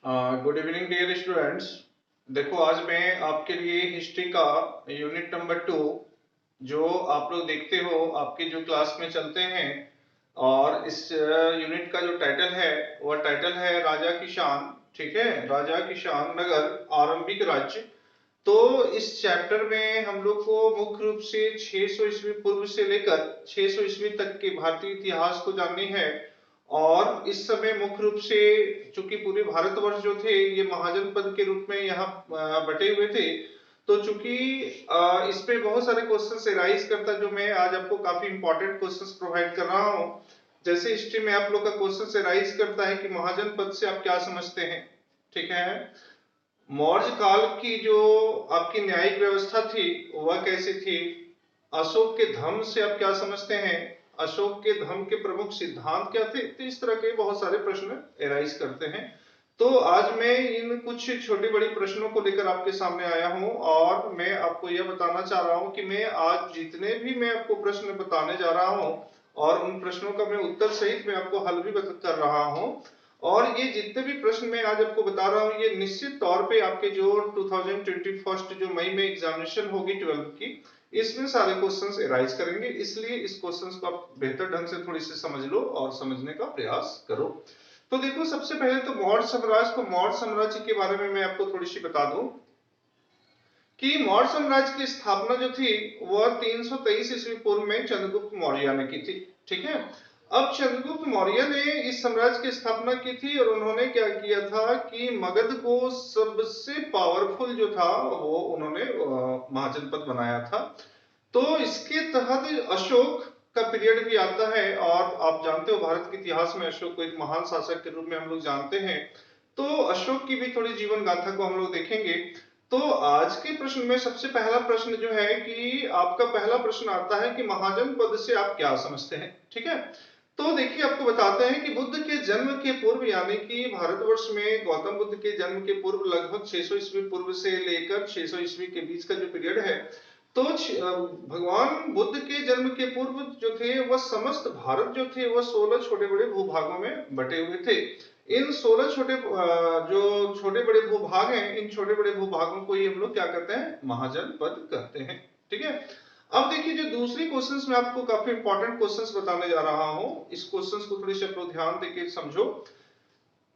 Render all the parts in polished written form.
Good evening dear students. देखो, आज मैं आपके लिए हिस्ट्री का यूनिट नंबर 2 जो आप लोग देखते हो आपके जो क्लास में चलते हैं, और इस यूनिट का जो टाइटल है वह टाइटल है राजा की शान। ठीक है, राजा की शान नगर आरंभिक राज्य। तो इस चैप्टर में हम लोग को मुख्य रूप से 600 ईस्वी पूर्व से लेकर 600 ईस्वी तक के भारतीय इतिहास को जाननी है। और इस समय मुख्य रूप से चूंकि पूरे भारतवर्ष जो थे ये महाजनपद के रूप में यहाँ बटे हुए थे, तो चूंकि इस पे बहुत सारे क्वेश्चन एराइज करता, जो मैं आज आपको काफी इंपॉर्टेंट क्वेश्चंस प्रोवाइड कर रहा हूँ। जैसे हिस्ट्री में आप लोग का क्वेश्चन एराइज करता है कि महाजनपद से आप क्या समझते हैं। ठीक है, मौर्य काल की जो आपकी न्यायिक व्यवस्था थी वह कैसी थी। अशोक के धर्म से आप क्या समझते हैं, अशोक के धर्म के प्रमुख सिद्धांत क्या थे। तो इस तरह के बहुत सारे प्रश्न एराइज करते हैं। तो आज मैं इन कुछ छोटे बड़े प्रश्नों को लेकर आपके सामने आया हूं, और मैं आपको यह बताना चाह रहा हूं कि मैं आज जितने भी मैं आपको प्रश्न बताने जा रहा हूं, और उन प्रश्नों का मैं उत्तर सहित मैं आपको हल भी कर रहा हूं। और ये जितने भी प्रश्न मैं आज आपको बता रहा हूँ ये निश्चित तौर पे आपके जो 2021 जो मई में एग्जामिनेशन होगी 12th की, इसमें सारे क्वेश्चंस एराइज करेंगे। इसलिए इस क्वेश्चंस को आप बेहतर ढंग से थोड़ी सी समझ लो और समझने का प्रयास करो। तो देखो, सबसे पहले तो मौर्य साम्राज्य के बारे में मैं आपको थोड़ी सी बता दूं कि मौर्य साम्राज्य की स्थापना जो थी वह 323 ईस्वी पूर्व में चंद्रगुप्त मौर्य ने की थी। ठीक है, अब चंद्रगुप्त मौर्य ने इस साम्राज्य की स्थापना की थी, और उन्होंने क्या किया था कि मगध को सबसे पावरफुल जो था वो उन्होंने महाजनपद बनाया था। तो इसके तहत अशोक का पीरियड भी आता है, और आप जानते हो भारत के इतिहास में अशोक को एक महान शासक के रूप में हम लोग जानते हैं। तो अशोक की भी थोड़ी जीवन गाथा को हम लोग देखेंगे। तो आज के प्रश्न में सबसे पहला प्रश्न जो है कि आपका पहला प्रश्न आता है कि महाजन पद से आप क्या समझते हैं। ठीक है, तो देखिए आपको बताते हैं कि बुद्ध के जन्म के पूर्व, यानी कि भारतवर्ष में गौतम बुद्ध के जन्म के पूर्व लगभग 600 ईस्वी पूर्व से लेकर 600 ईस्वी के बीच का जो पीरियड है, तो भगवान बुद्ध के जन्म के पूर्व जो थे वह समस्त भारत जो थे वह 16 छोटे बड़े भूभागों में बटे हुए थे। इन 16 जो छोटे बड़े भूभाग हैं, इन छोटे बड़े भूभागों को ही हम लोग क्या कहते हैं, महाजनपद कहते हैं। ठीक है, अब देखिए जो दूसरी क्वेश्चंस में आपको काफी इंपॉर्टेंट क्वेश्चंस बताने जा रहा हूं, इस क्वेश्चंस को थोड़ी सी आप लोग ध्यान देके समझो।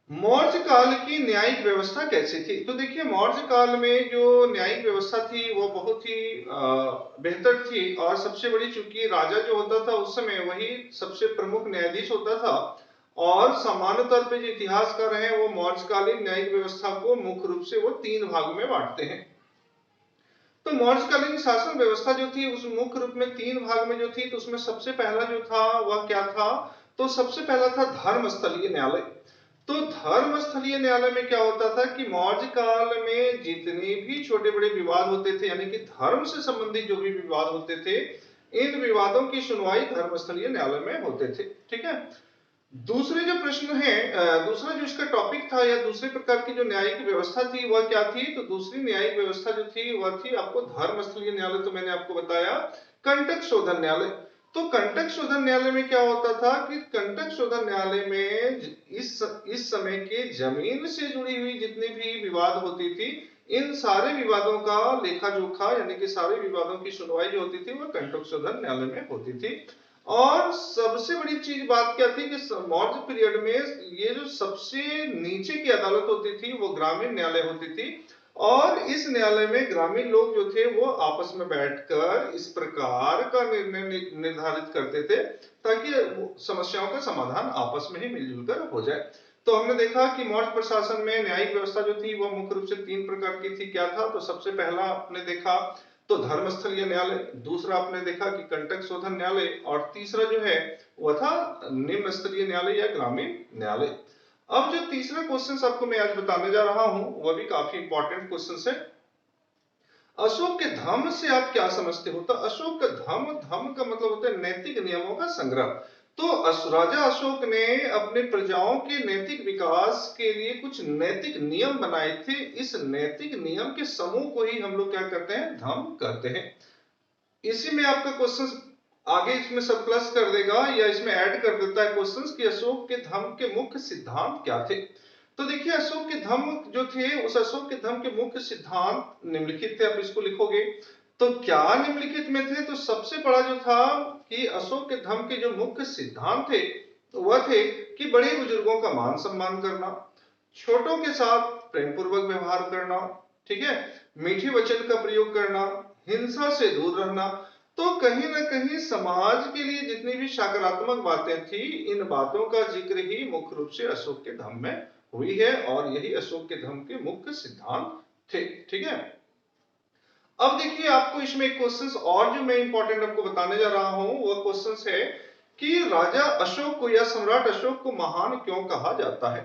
मौर्य काल की न्यायिक व्यवस्था कैसी थी। तो देखिए, मौर्य काल में जो न्यायिक व्यवस्था थी वो बहुत ही बेहतर थी, और सबसे बड़ी चूंकि राजा जो होता था उस समय वही सबसे प्रमुख न्यायाधीश होता था। और सामान्य तौर पे जो इतिहासकार हैं वो मौर्यकालीन न्यायिक व्यवस्था को मुख्य रूप से वो 3 भाग में बांटते हैं। तो मौर्यकालीन शासन व्यवस्था जो थी उस मुख्य रूप में 3 भाग में जो थी, तो उसमें सबसे पहला जो था वह क्या था, तो सबसे पहला था धर्मस्थलीय न्यायालय। तो धर्मस्थलीय न्यायालय में क्या होता था कि मौर्य काल में जितने भी छोटे बड़े विवाद होते थे, यानी कि धर्म से संबंधित जो भी विवाद होते थे, इन विवादों की सुनवाई धर्मस्थलीय न्यायालय में होते थे। ठीक है, दूसरे जो प्रश्न है, दूसरा जो इसका टॉपिक था या दूसरे प्रकार की जो न्यायिक व्यवस्था थी वह क्या थी, तो दूसरी न्यायिक व्यवस्था जो थी वह थी आपको धर्मस्थलीय न्यायालय। तो मैंने आपको बताया कंटक शोधन न्यायालय। तो कंटक शोधन न्यायालय में क्या होता था कि कंटक शोधन न्यायालय में इस समय के जमीन से जुड़ी हुई जितनी भी विवाद होती थी, इन सारे विवादों का लेखा जोखा, यानी कि सारे विवादों की सुनवाई जो होती थी वह कंटक शोधन न्यायालय में होती थी। और सबसे बड़ी चीज बात क्या थी कि मौर्य पीरियड में ये जो सबसे नीचे की अदालत होती थी वो ग्रामीण न्यायालय होती थी, और इस न्यायालय में ग्रामीण लोग जो थे वो आपस में बैठकर इस प्रकार का निर्णय निर्धारित करते थे ताकि समस्याओं का समाधान आपस में ही मिलजुल कर हो जाए। तो हमने देखा कि मौर्य प्रशासन में न्यायिक व्यवस्था जो थी वह मुख्य रूप से 3 प्रकार की थी। क्या था, तो सबसे पहला आपने देखा तो धर्मस्थलीय न्यायालय, दूसरा आपने देखा कि कंटक शोधन न्यायालय, और तीसरा जो है वह था निम्न स्तरीय न्यायालय या ग्रामीण न्यायालय। अब जो तीसरा क्वेश्चन आपको मैं आज बताने जा रहा हूं वह भी काफी इंपॉर्टेंट क्वेश्चन है। अशोक के धम्म से आप क्या समझते हो। तो अशोक का धम्म का मतलब होता है नैतिक नियमों का संग्रह। तो राजा अशोक ने अपने प्रजाओं के नैतिक विकास के लिए कुछ नैतिक नियम बनाए थे। इस नैतिक नियम के समूह को ही हम लोग क्या करते हैं, धम्म कहते हैं। इसी में आपका क्वेश्चन आगे इसमें सब प्लस कर देगा या इसमें ऐड कर देता है क्वेश्चंस कि अशोक के धम्म के मुख्य सिद्धांत क्या थे। तो देखिए अशोक के धम्म जो थे, उस अशोक के धम्म के मुख्य सिद्धांत निम्नलिखित थे। आप इसको लिखोगे तो क्या निम्नलिखित में थे, तो सबसे बड़ा जो था कि अशोक के धम्म के जो मुख्य सिद्धांत थे तो वह थे कि बड़े बुजुर्गों का मान सम्मान करना, छोटों के साथ प्रेम पूर्वक व्यवहार करना, ठीक है, मीठे वचन का प्रयोग करना, हिंसा से दूर रहना। तो कहीं ना कहीं समाज के लिए जितनी भी सकारात्मक बातें थी, इन बातों का जिक्र ही मुख्य रूप से अशोक के धम्म में हुई है और यही अशोक के धम्म के मुख्य सिद्धांत थे। ठीक है, अब देखिए आपको इसमें एक क्वेश्चन और जो मैं इंपॉर्टेंट आपको बताने जा रहा हूं वह क्वेश्चन है कि राजा अशोक को या सम्राट अशोक को महान क्यों कहा जाता है।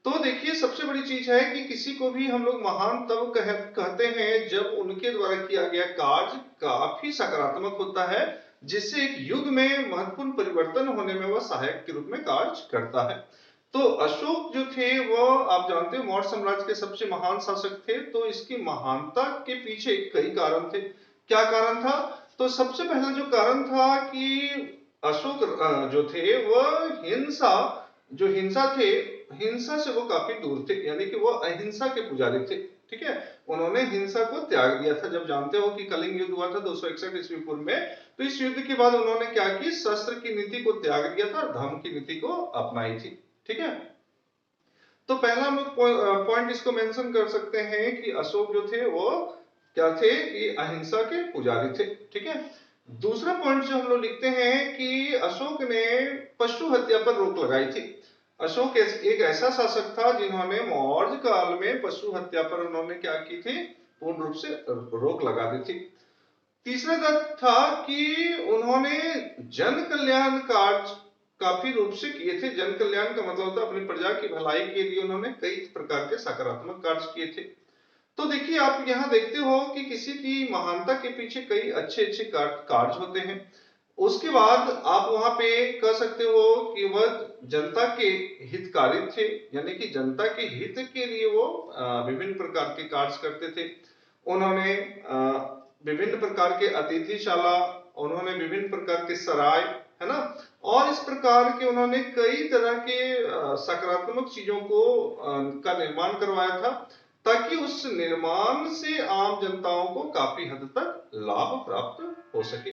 तो देखिए सबसे बड़ी चीज है कि किसी को भी हम लोग महान तब कहते हैं जब उनके द्वारा किया गया कार्य काफी सकारात्मक होता है, जिससे एक युग में महत्वपूर्ण परिवर्तन होने में वह सहायक के रूप में कार्य करता है। तो अशोक जो थे वह आप जानते हो मौर्य साम्राज्य के सबसे महान शासक थे। तो इसकी महानता के पीछे कई कारण थे। क्या कारण था, तो सबसे पहला जो कारण था कि अशोक जो थे वह हिंसा थे, हिंसा से वो काफी दूर थे, यानी कि वो अहिंसा के पुजारी थे। ठीक है, उन्होंने हिंसा को त्याग दिया था। जब जानते हो कि कलिंग युद्ध हुआ था 261 ईस्वी पूर्व में, तो इस युद्ध के बाद उन्होंने क्या की, शस्त्र की नीति को त्याग दिया था और धर्म की नीति को अपनाई थी। ठीक है, तो पहला हम लोग पॉइंट इसको मेंशन कर सकते हैं कि अशोक जो थे वो क्या थे कि अहिंसा के पुजारी थे। ठीक है, दूसरा पॉइंट जो हम लोग लिखते हैं कि अशोक ने पशु हत्या पर रोक लगाई थी। अशोक एक ऐसा शासक था जिन्होंने मौर्य काल में पशु हत्या पर उन्होंने क्या की थी, पूर्ण रूप से रोक लगा दी थी। तीसरा तथ्य था कि उन्होंने जन कल्याण कार्य काफी रूप से किए थे। जन कल्याण का मतलब होता है अपनी प्रजा की भलाई के लिए उन्होंने कई प्रकार के सकारात्मक कार्य किए थे। तो देखिए आप यहाँ देखते हो कि किसी की महानता के पीछे कई अच्छे अच्छे कार्य होते हैं। उसके बाद आप वहां पे कह सकते हो कि वह जनता के हितकारी थे, यानी कि जनता के हित के लिए वो विभिन्न प्रकार के कार्य करते थे। उन्होंने विभिन्न प्रकार के अतिथिशाला, उन्होंने विभिन्न प्रकार के सराय, है ना, और इस प्रकार के उन्होंने कई तरह के सकारात्मक चीजों को का निर्माण करवाया था, ताकि उस निर्माण से आम जनताओं को काफी हद तक लाभ प्राप्त हो सके।